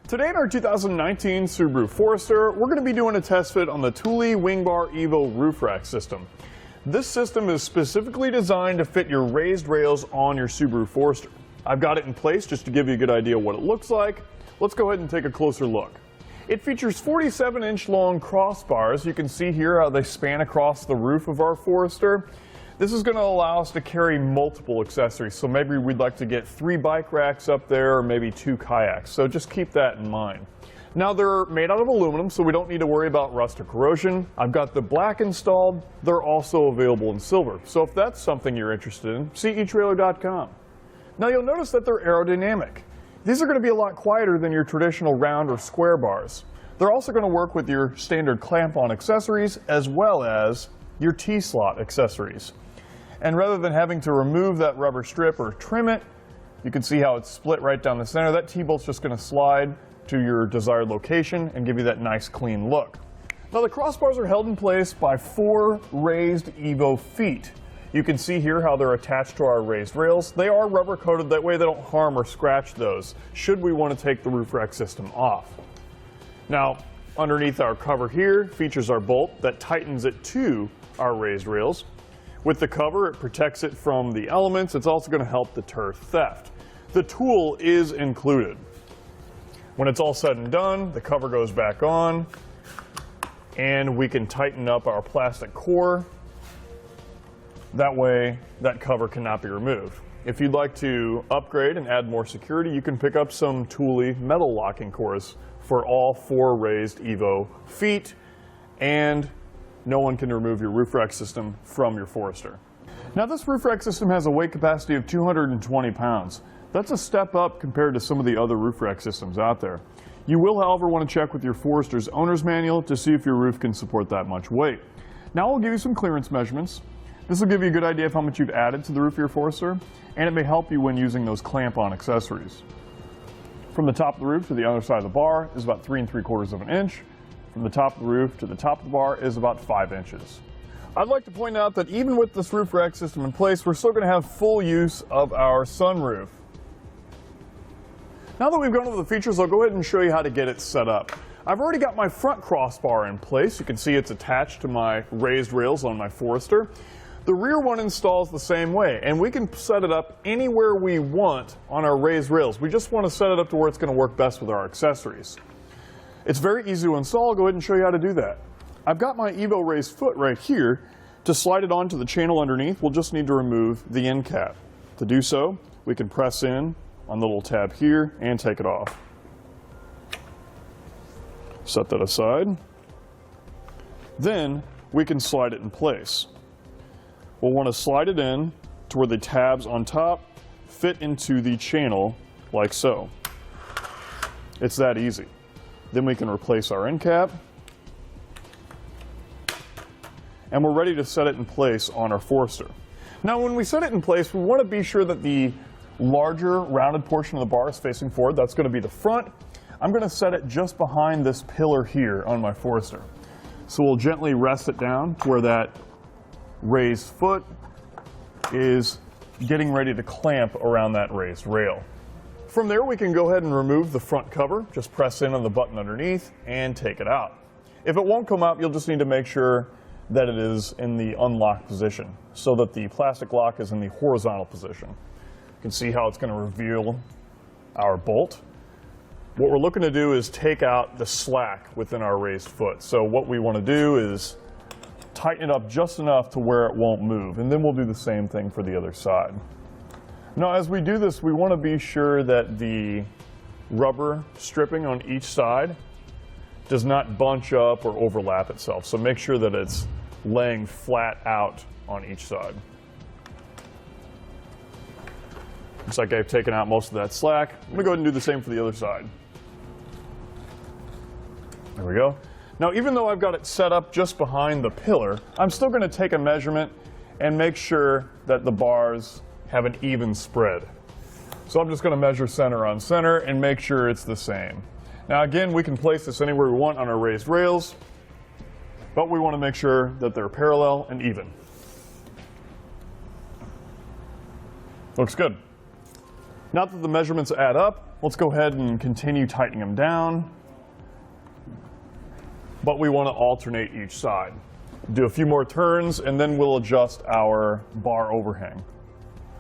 Today in our 2019 Subaru Forester, we're going to be doing a test fit on the Thule Wing Bar Evo roof rack system. This system is specifically designed to fit your raised rails on your Subaru Forester. I've got it in place just to give you a good idea what it looks like. Let's go ahead and take a closer look. It features 47-inch long crossbars. You can see here how they span across the roof of our Forester. This is going to allow us to carry multiple accessories. So maybe we'd like to get 3 bike racks up there or maybe 2 kayaks. So just keep that in mind. Now they're made out of aluminum, so we don't need to worry about rust or corrosion. I've got the black installed. They're also available in silver. So if that's something you're interested in, see eTrailer.com. Now you'll notice that they're aerodynamic. These are going to be a lot quieter than your traditional round or square bars. They're also going to work with your standard clamp-on accessories as well as your T-slot accessories. And rather than having to remove that rubber strip or trim it, you can see how it's split right down the center. That T-bolt's just going to slide to your desired location and give you that nice clean look. Now the crossbars are held in place by 4 raised Evo feet. You can see here how they're attached to our raised rails. They are rubber coated, that way they don't harm or scratch those should we want to take the roof rack system off. Now underneath our cover here features our bolt that tightens it to our raised rails. With the cover, it protects it from the elements. It's also going to help deter theft. The tool is included. When it's all said and done, the cover goes back on and we can tighten up our plastic core. That way, that cover cannot be removed. If you'd like to upgrade and add more security, you can pick up some Thule metal locking cores for all 4 raised Evo feet, and no one can remove your roof rack system from your Forester. Now this roof rack system has a weight capacity of 220 pounds. That's a step up compared to some of the other roof rack systems out there. You will, however, want to check with your Forester's owner's manual to see if your roof can support that much weight. Now I'll give you some clearance measurements. This will give you a good idea of how much you've added to the roof of your Forester, and it may help you when using those clamp-on accessories. From the top of the roof to the other side of the bar is about 3 3/4 of an inch. From the top of the roof to the top of the bar is about 5 inches. I'd like to point out that even with this roof rack system in place, we're still going to have full use of our sunroof. Now that we've gone over the features, I'll go ahead and show you how to get it set up. I've already got my front crossbar in place. You can see it's attached to my raised rails on my Forester. The rear one installs the same way, and we can set it up anywhere we want on our raised rails. We just want to set it up to where it's going to work best with our accessories. It's very easy to install. I'll go ahead and show you how to do that. I've got my Evo raised foot right here. To slide it onto the channel underneath, we'll just need to remove the end cap. To do so, we can press in on the little tab here and take it off. Set that aside. Then we can slide it in place. We'll want to slide it in to where the tabs on top fit into the channel like so. It's that easy. Then we can replace our end cap, and we're ready to set it in place on our Forester. Now when we set it in place, we want to be sure that the larger rounded portion of the bar is facing forward. That's going to be the front. I'm going to set it just behind this pillar here on my Forester. So we'll gently rest it down to where that raised foot is getting ready to clamp around that raised rail. From there, we can go ahead and remove the front cover. Just press in on the button underneath and take it out. If it won't come out, you'll just need to make sure that it is in the unlocked position so that the plastic lock is in the horizontal position. You can see how it's going to reveal our bolt. What we're looking to do is take out the slack within our raised foot. So what we want to do is tighten it up just enough to where it won't move, and then we'll do the same thing for the other side. Now as we do this, we want to be sure that the rubber stripping on each side does not bunch up or overlap itself. So make sure that it's laying flat out on each side. Looks like I've taken out most of that slack. I'm going to go ahead and do the same for the other side. There we go. Now even though I've got it set up just behind the pillar, I'm still going to take a measurement and make sure that the bars have an even spread. So I'm just going to measure center on center and make sure it's the same. Now again, we can place this anywhere we want on our raised rails, but we want to make sure that they're parallel and even. Looks good. Now that the measurements add up, Let's go ahead and continue tightening them down. But we want to alternate each side. Do a few more turns and then we'll adjust our bar overhang.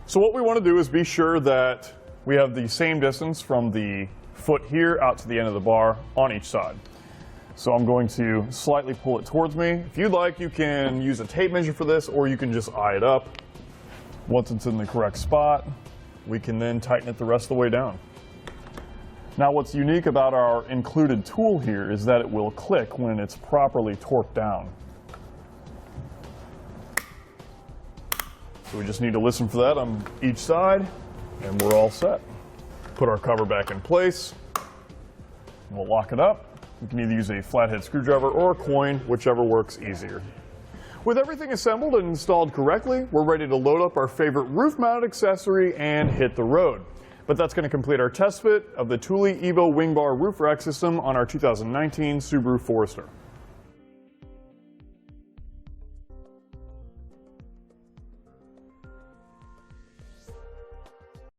So what we want to do is be sure that we have the same distance from the foot here out to the end of the bar on each side. So I'm going to slightly pull it towards me. If you'd like, you can use a tape measure for this, or you can just eye it up. Once it's in the correct spot, we can then tighten it the rest of the way down. Now what's unique about our included tool here is that it will click when it's properly torqued down. So we just need to listen for that on each side, and we're all set. Put our cover back in place. We'll lock it up. You can either use a flathead screwdriver or a coin, whichever works easier. With everything assembled and installed correctly, we're ready to load up our favorite roof-mounted accessory and hit the road. But that's going to complete our test fit of the Thule Evo Wing Bar Roof Rack System on our 2019 Subaru Forester.